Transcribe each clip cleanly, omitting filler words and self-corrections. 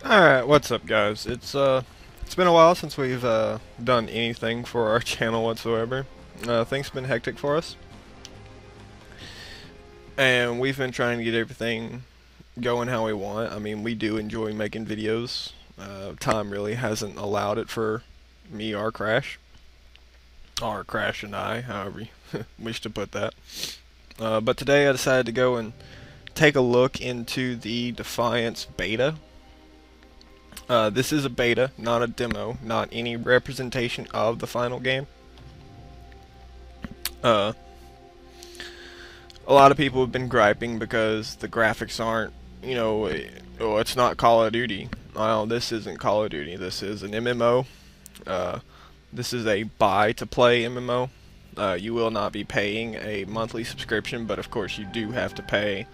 Alright, what's up guys? It's been a while since we've done anything for our channel whatsoever. Things have been hectic for us. And we've been trying to get everything going how we want. I mean, we do enjoy making videos. Time really hasn't allowed it for me or Crash. Or Crash and I, however you wish to put that. But today I decided to go and take a look into the Defiance beta. This is a beta, not a demo, not any representation of the final game. Uh, a lot of people have been griping because the graphics aren't, oh, it's not Call of Duty. Well, this isn't Call of Duty. This is an MMO. This is a buy-to-play MMO. You will not be paying a monthly subscription, but of course you do have to pay,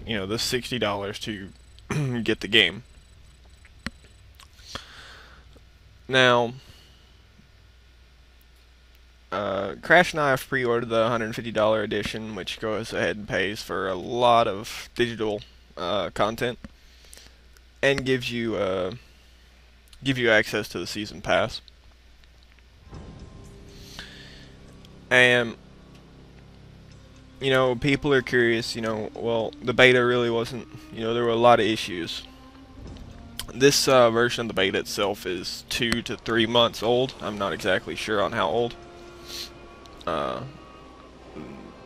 the $60 to get the game. Now, Crash and I have pre-ordered the $150 edition, which goes ahead and pays for a lot of digital content, and gives you access to the season pass. And people are curious. Well, the beta really wasn't. There were a lot of issues. This version of the beta itself is 2 to 3 months old. I'm not exactly sure on how old.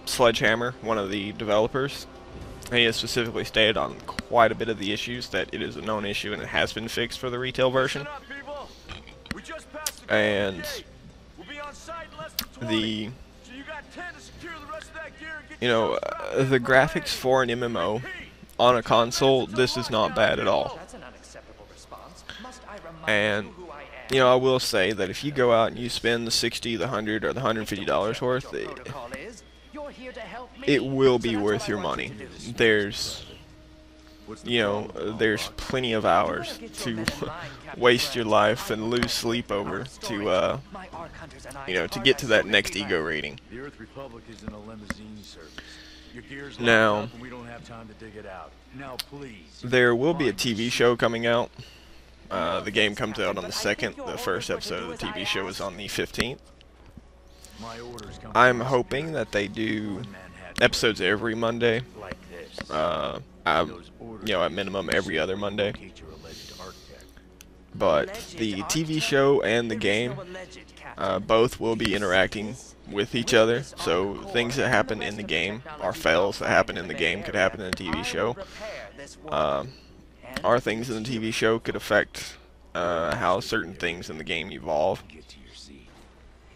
Sledgehammer, one of the developers, he has specifically stated on quite a bit of the issues that it is a known issue and it has been fixed for the retail version. And the the graphics for an MMO on a console, this is not bad at all. And I will say that if you go out and you spend the $60, the $100, or the $150 worth, it will be worth your money. There's plenty of hours to waste your life and lose sleep over to to get to that next ego rating. Now, there will be a TV show coming out. The game comes out on the 2nd. The first episode of the TV show is on the 15th. I'm hoping that they do episodes every Monday. At minimum every other Monday. But the TV show and the game, both will be interacting with each other. So things that happen in the game, or fails that happen in the game, could happen in the TV show. Or things in the TV show could affect how certain things in the game evolve.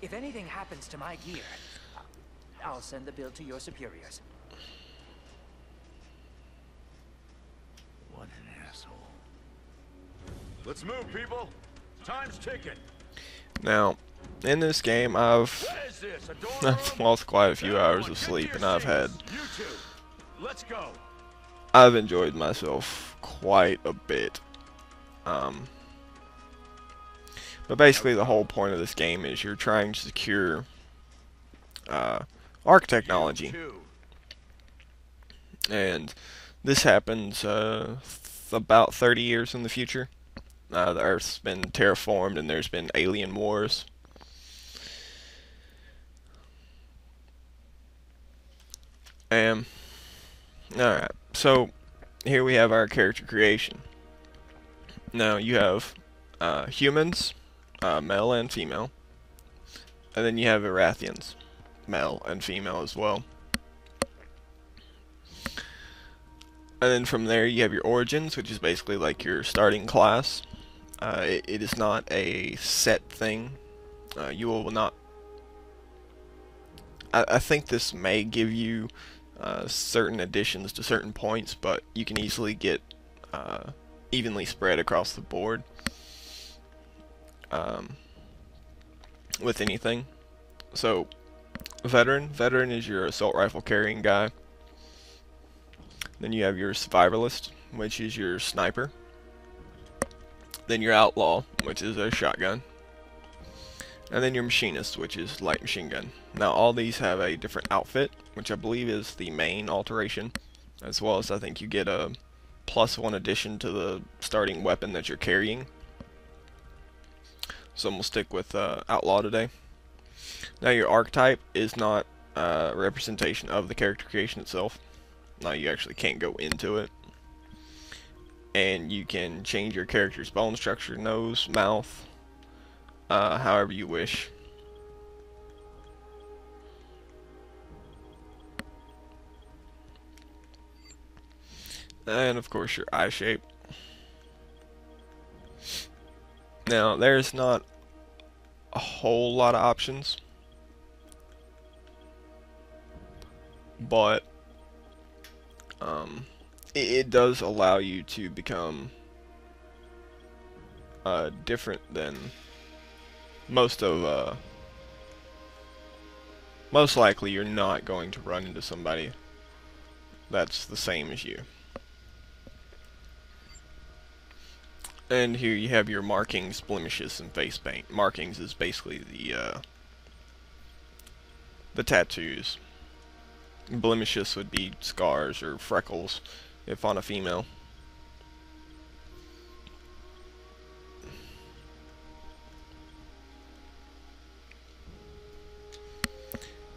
If anything happens to my gear, I'll send the bill to your superiors. What an asshole. Let's move, people. Time's ticking. Now, in this game, I've lost quite a few hours of sleep, and I've enjoyed myself quite a bit. But basically, the whole point of this game is you're trying to secure arc technology, and this happens about 30 years in the future. The Earth's been terraformed, and there's been alien wars. Alright, so here we have our character creation. Now you have humans, male and female, and then you have Irathians, male and female as well. And then from there you have your origins, which is basically like your starting class. It is not a set thing. You will not. I think this may give you certain additions to certain points, but you can easily get evenly spread across the board with anything. So, veteran is your assault rifle carrying guy. Then you have your survivalist, which is your sniper. Then your outlaw, which is a shotgun. And then your machinist, which is light machine gun. Now all these have a different outfit, which I believe is the main alteration, as well as I think you get a +1 addition to the starting weapon that you're carrying. So we'll stick with Outlaw today. Now your archetype is not a representation of the character creation itself. Now you actually can't go into it. And you can change your character's bone structure, nose, mouth, however you wish. And of course your eye shape. Now there's not a whole lot of options, but it does allow you to become different than most likely you're not going to run into somebody that's the same as you. And here you have your markings, blemishes, and face paint. Markings is basically the tattoos. Blemishes would be scars or freckles, if on a female.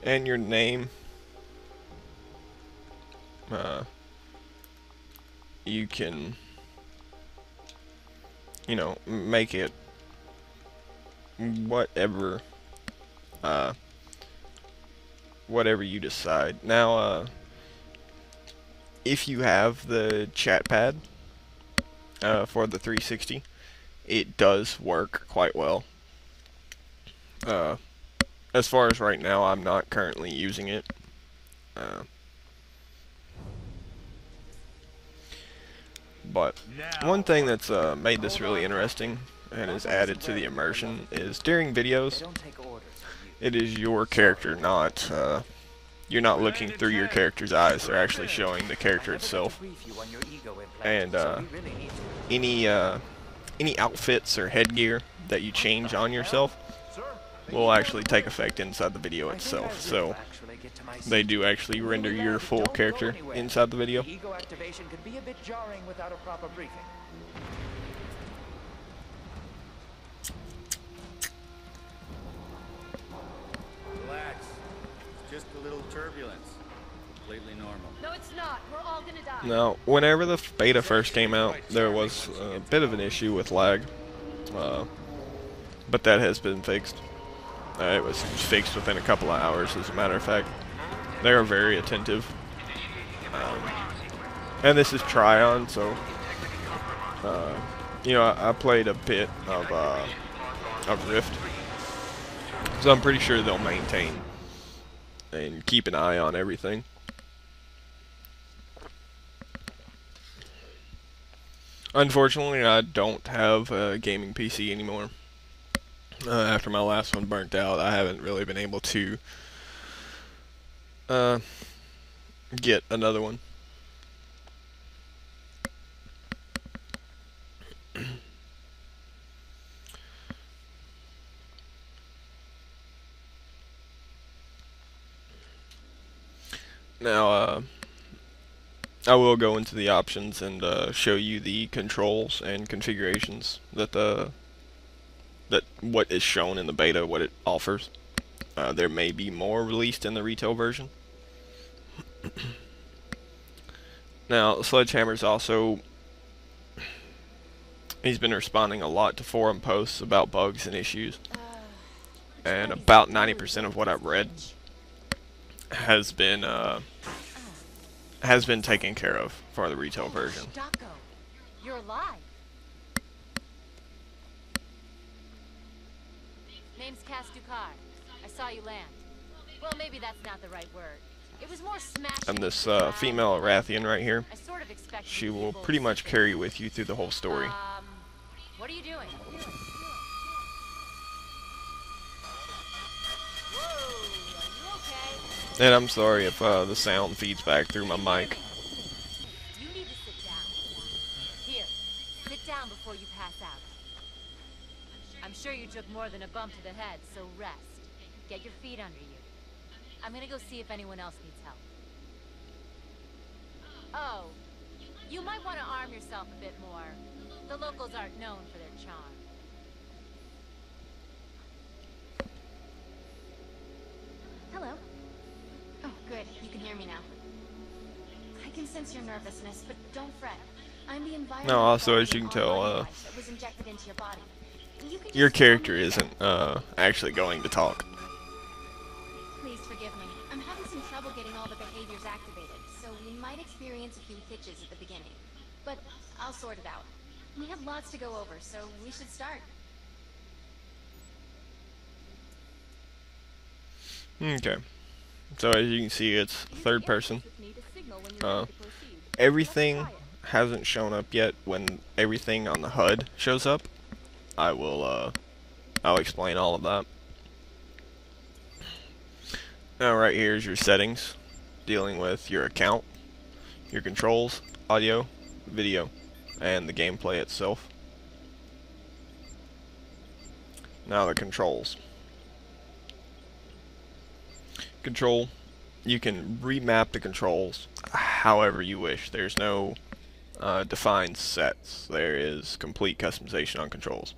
And your name, you can, you know, make it whatever whatever you decide. Now, if you have the chat pad for the 360, it does work quite well. As far as right now, I'm not currently using it. But one thing that's made this really interesting and is added to the immersion is during videos, it is your character, not you're not looking through your character's eyes. They're actually showing the character itself. And any outfits or headgear that you change on yourself will actually take effect inside the video itself. So they do actually render your full character inside the video. Ego activation can be a bit jarring without a proper briefing. Relax. It's just a little turbulence. Completely normal. No, it's not. We're all gonna die. Now, whenever the beta first came out, there was a bit of an issue with lag, but that has been fixed. It was fixed within a couple of hours, as a matter of fact. They are very attentive. And this is Tryon, so you know, I played a bit of Rift, so I'm pretty sure they'll maintain and keep an eye on everything. Unfortunately, I don't have a gaming PC anymore. After my last one burnt out, I haven't really been able to get another one. Now, I will go into the options and show you the controls and configurations that what is shown in the beta, what it offers. There may be more released in the retail version. Now, Sledgehammer's also, he's been responding a lot to forum posts about bugs and issues, and about 90% of what I've read has been taken care of for the retail version. Daco, you're alive. Name's Cass Ducar. I saw you land. Well, maybe that's not the right word. It was more smashing. And this female Arathian right here, I sort of expected she will people pretty to much say, carry with you through the whole story. What are you doing? Whoa, are you okay? And I'm sorry if the sound feeds back through my mic. You need to sit down. Here, sit down before you pass out. I'm sure you took more than a bump to the head, so rest. Get your feet under you. I'm gonna go see if anyone else needs help. Oh, You might want to arm yourself a bit more. The locals aren't known for their charm. Hello. Oh, good. You can hear me now. I can sense your nervousness, but don't fret. I'm the environment. No, also as you can tell, that was injected into your body. You can your just tell character me isn't actually going to talk. Please forgive me. I'm having some trouble getting all the behaviors activated, so we might experience a few hitches at the beginning. But I'll sort it out. We have lots to go over, so we should start. Okay. So as you can see, it's third person. Everything hasn't shown up yet. When everything on the HUD shows up, I'll explain all of that. Now right here is your settings, dealing with your account, your controls, audio, video, and the gameplay itself. Now the controls. Control, you can remap the controls however you wish. There's no defined sets. There is complete customization on controls.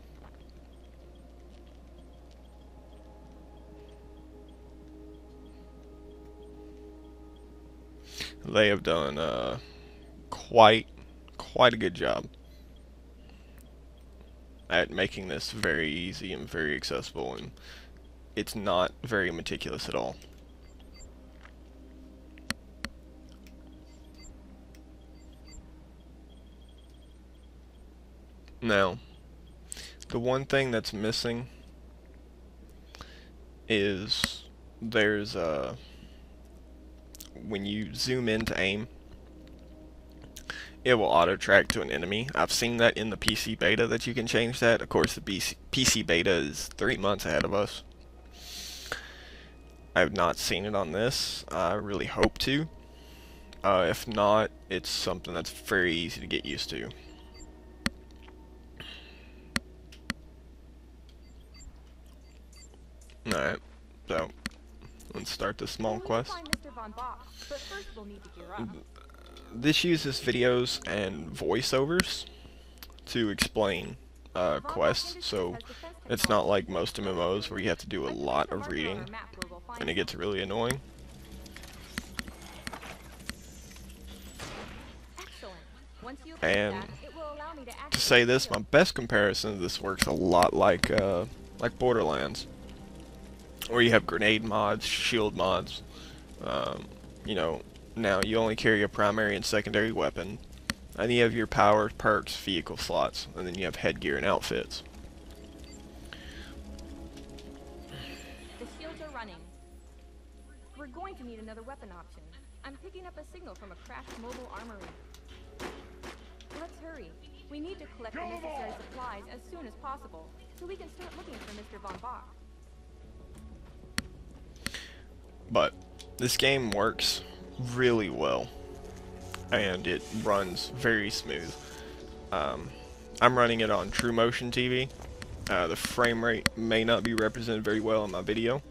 They have done quite a good job at making this very easy and very accessible, and it's not very meticulous at all. Now, the one thing that's missing is there's when you zoom in to aim, it will auto track to an enemy. I've seen that in the PC beta that you can change that. Of course, the PC beta is 3 months ahead of us. I have not seen it on this. I really hope to. If not, it's something that's very easy to get used to. Alright, so let's start the small quest. This uses videos and voiceovers to explain quests, so it's not like most MMOs where you have to do a lot of reading and it gets really annoying. And to say this, my best comparison of this works a lot like Borderlands, where you have grenade mods, shield mods. You know, now you only carry a primary and secondary weapon, and you have your power, perks, vehicle slots, and then you have headgear and outfits. The shields are running. We're going to need another weapon option. I'm picking up a signal from a crashed mobile armory. Let's hurry. We need to collect the necessary supplies as soon as possible, so we can start looking for Mr. Von Bach. But this game works really well, and it runs very smooth. I'm running it on True Motion TV. The frame rate may not be represented very well in my video,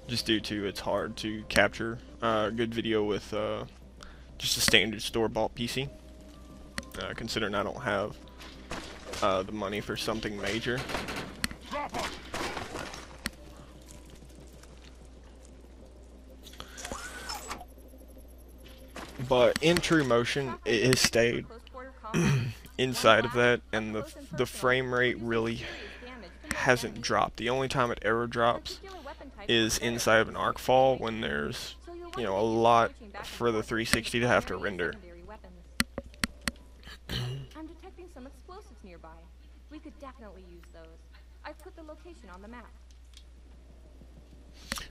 just due to it's hard to capture good video with just a standard store-bought PC. Considering I don't have the money for something major. But in True Motion, it has stayed inside of that, and the frame rate really hasn't dropped. The only time it ever drops is inside of an arc fall, when there's, you know, a lot for the 360 to have to render. I'm detecting some explosives nearby. We could definitely use those. I've put the location on the map.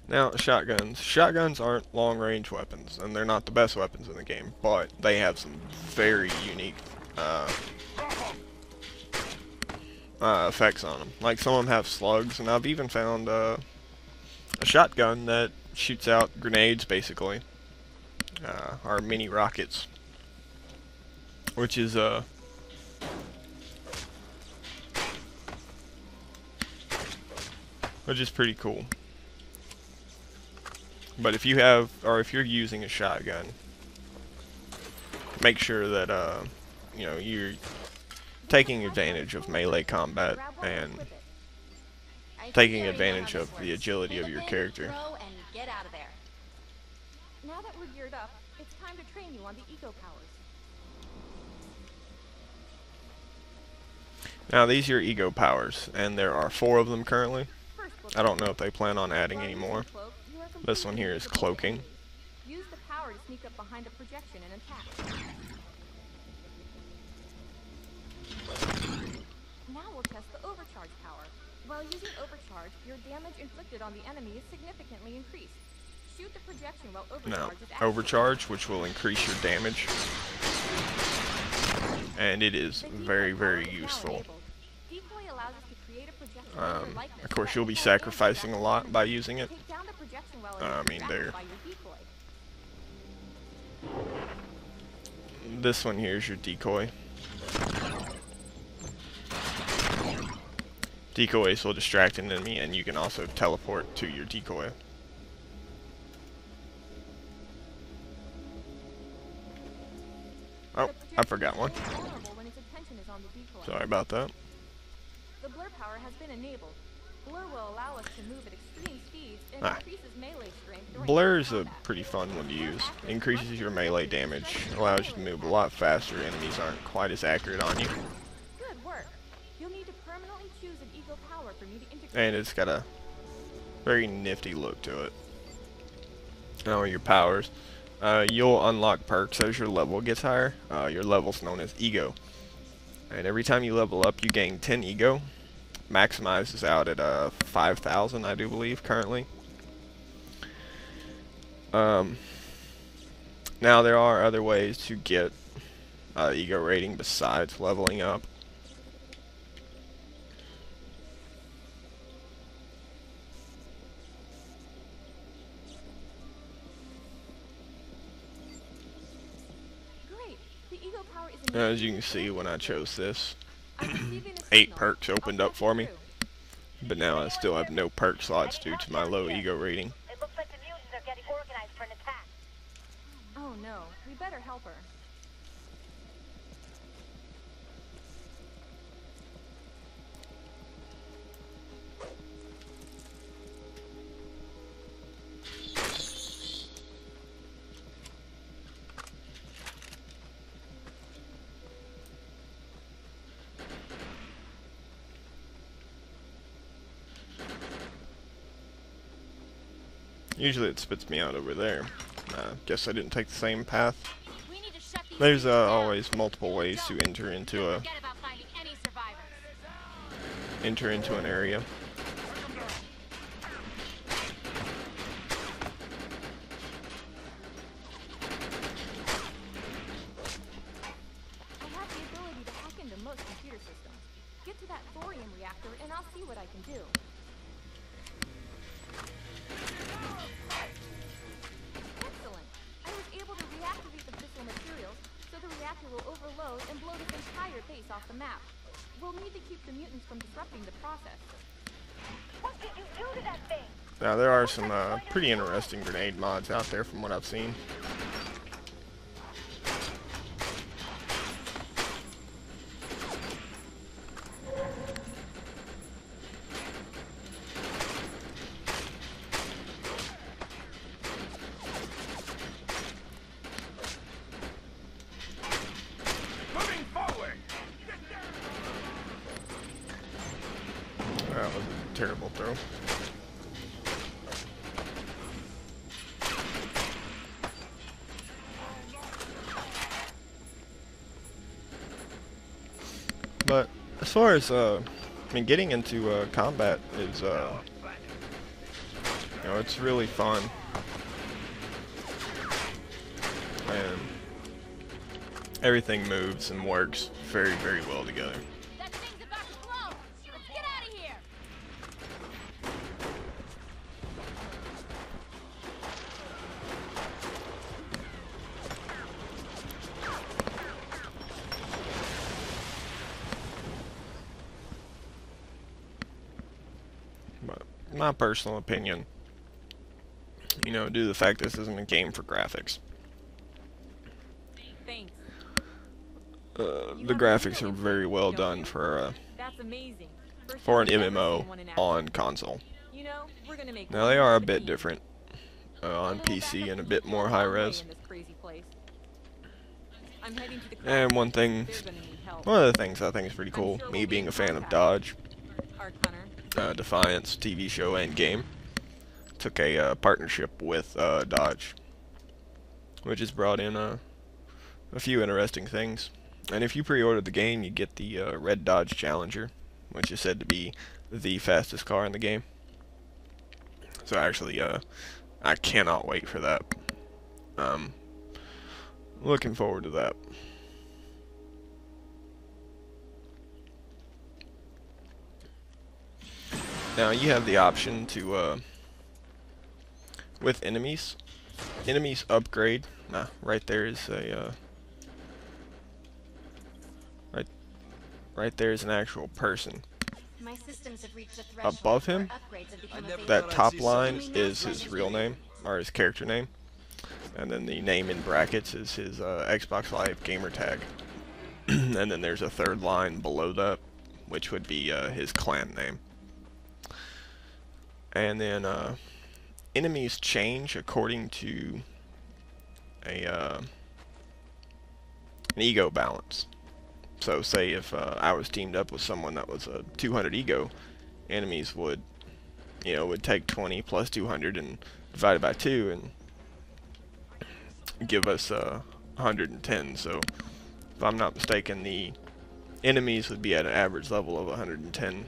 Now, shotguns. Shotguns aren't long-range weapons, and they're not the best weapons in the game, but they have some very unique effects on them. Like, some of them have slugs, and I've even found a shotgun that shoots out grenades, basically, or mini rockets, which is pretty cool. But if you have, or if you're using a shotgun, make sure that you know, you're taking advantage of melee combat Grab one and equip it. I taking think I already know how advantage this of the works. agility Pull of the your pin, character. throw, and get out of there. Now that we're geared up, it's time to train you on the eco powers. Now these are your ego powers, and there are 4 of them currently. First, we'll I don't know if they plan on adding While any using more. cloak, you are This one completely here is invisible to cloaking. enemies. Use the power to sneak up behind a projection and attack. Now we'll test the overcharge power. While using overcharge, your damage inflicted on the enemy is significantly increased. Shoot the projection while overcharge Now, is active. overcharge, which will increase your damage, and it is The decoy very, power very is now useful. enabled. Decoy allows us to create a projection with your likeness Of course, that you'll be will pull enemies sacrificing back a to lot the by enemy. using it. Take down the projection while I mean, grappled there. by your decoy. This one here is your decoy. Decoys will distract an enemy, and you can also teleport to your decoy. Oh, I forgot one. The projection is only vulnerable when its attention is on the decoy. Sorry about that. The blur power has been enabled. Blur will allow us to move at extreme speeds and Ah. increases melee strength during Blur is a combat. pretty fun one to use. Increases your melee damage, allows you to move a lot faster. Enemies aren't quite as accurate on you, Good work. You'll need to permanently choose an ego power for me to integrate. and it's got a very nifty look to it. Now your powers. You'll unlock perks as your level gets higher. Your level's known as Ego. And every time you level up, you gain 10 Ego. Maximizes out at 5,000, I do believe, currently. Now there are other ways to get Ego rating besides leveling up. Great. The ego power is As you can see, when I chose this, I'm receiving a 8 signal. perks opened I'll up for patch me. it through. But now I still have no perk slots due to my low Ego rating. It looks like the mutants are getting organized for an attack. Oh no, we better help her. Usually it spits me out over there. Guess I didn't take the same path. We need to shut these There's things down. always multiple ways to enter into a Forget about finding any survivors. an area. I have the ability to hack into most computer systems. Get to that thorium reactor and I'll see what I can do. Excellent. I was able to reactivate the fissile materials, so the reactor will overload and blow this entire base off the map. We'll need to keep the mutants from disrupting the process. What did you do to that thing? Now there are some pretty interesting grenade mods out there from what I've seen. Moving forward! That was a terrible throw. But as far as I mean, getting into combat is you know, it's really fun, and everything moves and works very, very well together. That thing's about to blow. Let's get out of here. But my personal opinion, you know, due to the fact this isn't a game for graphics, Thanks. You the have a graphics real are very insight, well don't done you? for That's amazing. First for time an I've ever MMO seen one in action. on console. You know, we're gonna make Now one they are hell a of bit team. different A on little PC backup and a can bit go more a high long way res. in this crazy place. I'm heading to the And crash one site. thing, They're gonna need help. one of the things I think is pretty I'm cool, sure me we'll be being in a fan of contact. Dodge, Art Hunter. Defiance TV show and game, took a partnership with Dodge, which has brought in a few interesting things. And if you pre-order the game, you get the red Dodge Challenger, which is said to be the fastest car in the game. So actually, I cannot wait for that. Looking forward to that. Now you have the option to, with enemies upgrade. Nah, right there is a, right there is an actual person. My systems have reached a threshold Above where him, upgrades have become that top line someone. is his real name, or his character name. And then the name in brackets is his Xbox Live gamer tag. And then there's a third line below that, which would be his clan name. And then enemies change according to an ego balance. So say if I was teamed up with someone that was a 200 ego, enemies would, would take 20 plus 200 and divide it by 2 and give us 110. So if I'm not mistaken, the enemies would be at an average level of 110.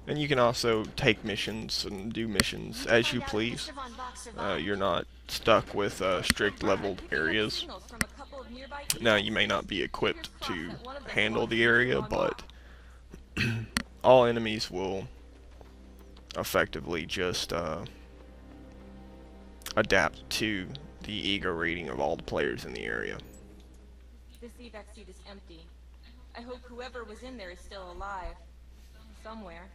And you can also take missions and do missions as you please. You're not stuck with strict leveled areas. Now you may not be equipped to handle the area, but all enemies will effectively just adapt to the ego rating of all the players in the area. This evac seat is empty. I hope whoever was in there is still alive. Somewhere.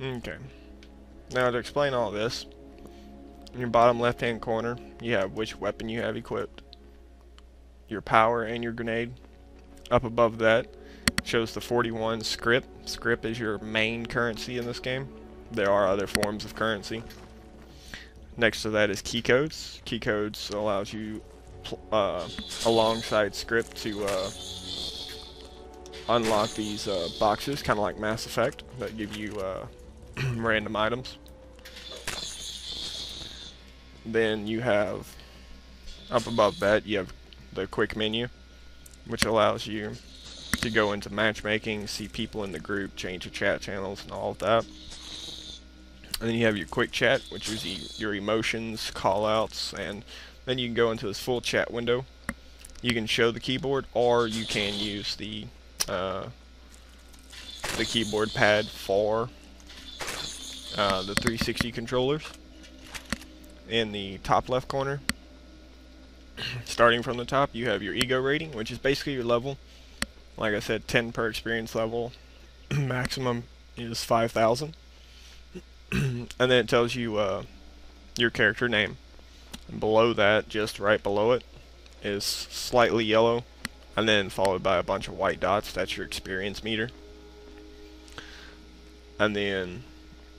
Okay. Now to explain all this, in your bottom left hand corner, you have which weapon you have equipped, your power, and your grenade. Up above that shows the 41 script. Script is your main currency in this game. There are other forms of currency. Next to that is key codes. Key codes allows you alongside script to unlock these boxes, kind of like Mass Effect, that give you random items. Then you have, up above that, you have the quick menu, which allows you to go into matchmaking, see people in the group, change your chat channels, and all of that. And then you have your quick chat, which is your emotions, callouts, and then you can go into this full chat window. You can show the keyboard, or you can use the keyboard pad for the 360 controllers. In the top left corner, starting from the top, you have your ego rating, which is basically your level. Like I said, 10 per experience level. Maximum is 5,000. And then it tells you your character name. And below that, just right below it, is slightly yellow, and then followed by a bunch of white dots. That's your experience meter. And then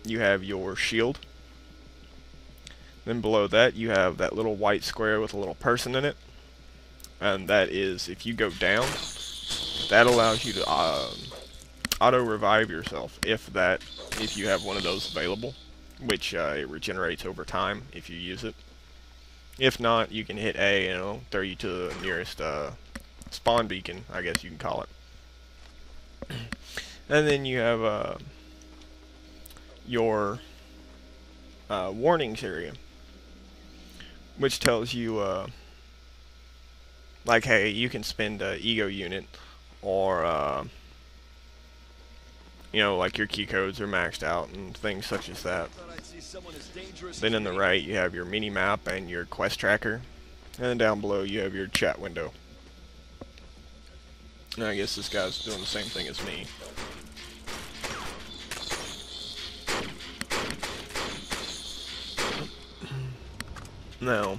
you have your shield. Then below that, you have that little white square with a little person in it. And that is, if you go down, that allows you to auto-revive yourself if you have one of those available, which it regenerates over time if you use it. If not, you can hit A and it'll throw you to the nearest spawn beacon, I guess you can call it. And then you have your warnings area, which tells you like, hey, you can spend an ego unit, or like your key codes are maxed out and things such as that. Then in the right, you have your mini map and your quest tracker, and then down below you have your chat window. And I guess this guy's doing the same thing as me. Now,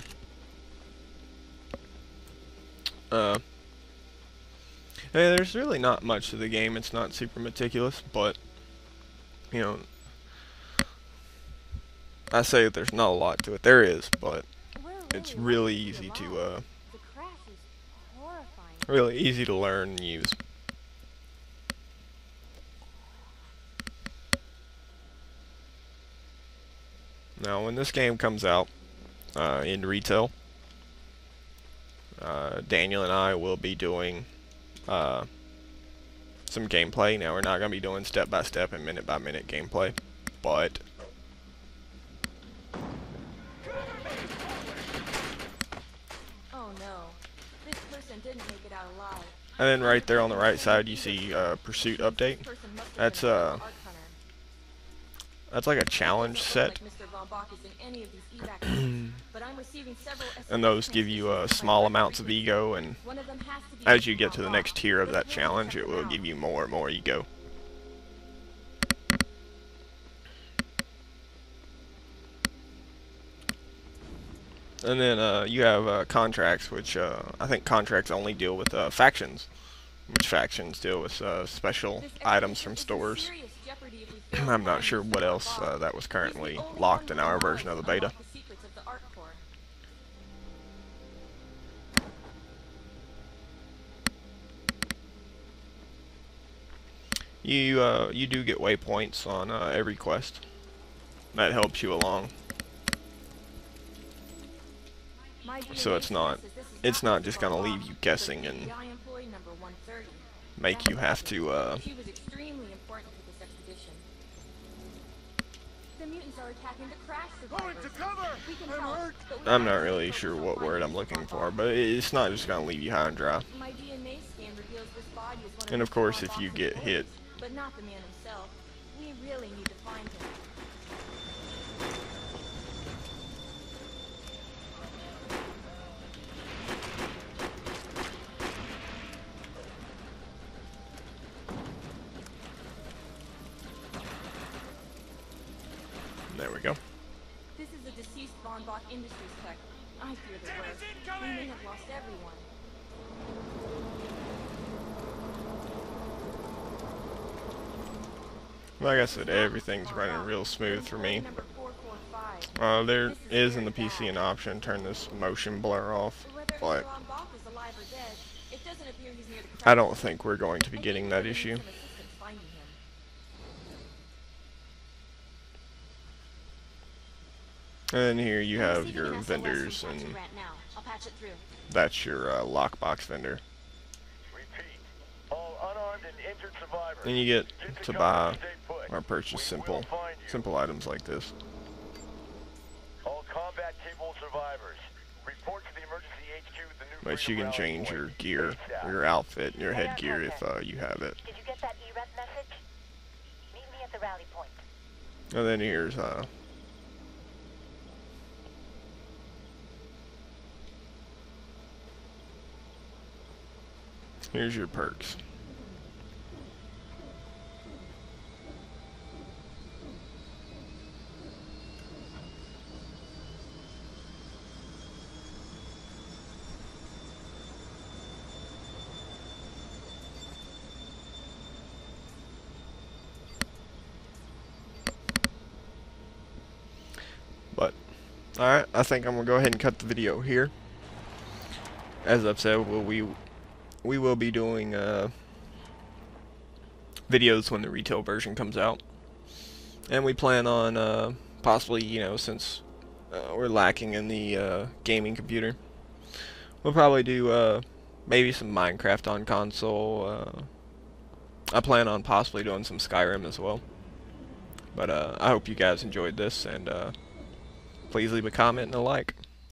Hey, there's really not much to the game. It's not super meticulous, but you know, I say that there's not a lot to it. There is, but We're it's really really lucky easy be to alive. The crash is horrifying. really easy to learn and use. Now, when this game comes out in retail, Daniel and I will be doing some gameplay. Now, we're not going to be doing step-by-step and minute-by-minute gameplay, but Oh no. This person didn't make it out alive. and then right there on the right side, you see Pursuit Update. This person must have That's been a former Ark hunter. that's like a challenge Doesn't set, look like Mr. Von Bach is in any of these evac groups, but I'm receiving several and those give you small amounts of ego, and One of them has to be as Mr. you get Von to the Bach. next tier of Let's that really challenge, check it them will out. give you more and more ego. And then you have contracts, which I think contracts only deal with factions, which factions deal with special This items expedition from is in stores. serious jeopardy if we fail to I'm not find sure Mr. what Von else Bach. that was He's the currently only locked one in our with version of the knowledge to beta. unlock the secrets of the Ark Core. You do get waypoints on every quest. That helps you along. My So DNA it's not says this is it's not Mr. just Von gonna Bach, leave you but guessing and FBI employee number 130. make you have to She was extremely important to this expedition. The mutants are attacking the crash survivors. We can help, but we I'm have not to really focus sure on what word finding I'm Mr. looking Von for, Bach. but it's not just gonna leave you high and dry. My DNA scan reveals this body is one And of Mr. course, Von if you Bach's get hit, employees, but not the man himself. We really need to find him. there we go. This is a deceased Von Bach Industries tech. I fear the worst. We may have lost everyone. Like I said, everything's running real smooth for me. Number 445. There is in the PC an option, turn this motion blur off, Whether but Mr. Von Bach is alive or dead, it doesn't appear he's near the I crash. don't think we're going to be I think getting we're that gonna need issue. some assistance finding him. And then here you have Receiving your an SOS vendors, from Captain and Grant now. I'll patch it through. that's your lockbox vendor. Repeat. All unarmed and injured survivors. And you get Get to cover buy and stay put. or purchase We will simple find you. simple items like this. All combat capable survivors. Report to the emergency HQ with the new But you freedom can rally change your point. gear, ASAP. your outfit, and your headgear if you have it. Did you get that EREP message? Meet me at the rally point. And then here's here's your perks. But alright, I think I'm gonna go ahead and cut the video here. As I've said, we will be doing videos when the retail version comes out, and we plan on possibly, you know, since we're lacking in the gaming computer, we'll probably do maybe some Minecraft on console. I plan on possibly doing some Skyrim as well. But I hope you guys enjoyed this, and please leave a comment and a like.